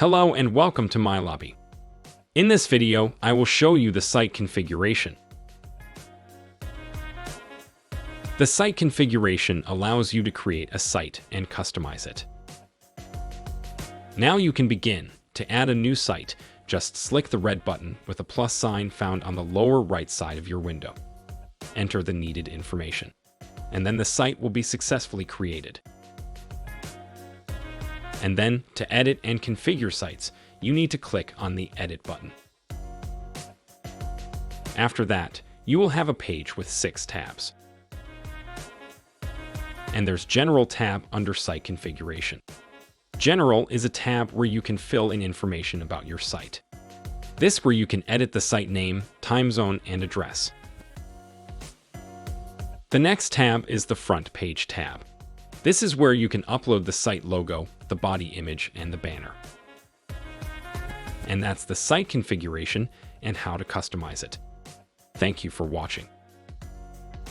Hello and welcome to MyLobby. In this video, I will show you the site configuration. The site configuration allows you to create a site and customize it. Now you can begin. To add a new site, just click the red button with a plus sign found on the lower right side of your window. Enter the needed information, and then the site will be successfully created. And then, to edit and configure sites, you need to click on the Edit button. After that, you will have a page with 6 tabs. And there's General tab under Site Configuration. General is a tab where you can fill in information about your site. This where you can edit the site name, time zone, and address. The next tab is the Front Page tab. This is where you can upload the site logo, the body image, and the banner. And that's the site configuration and how to customize it. Thank you for watching.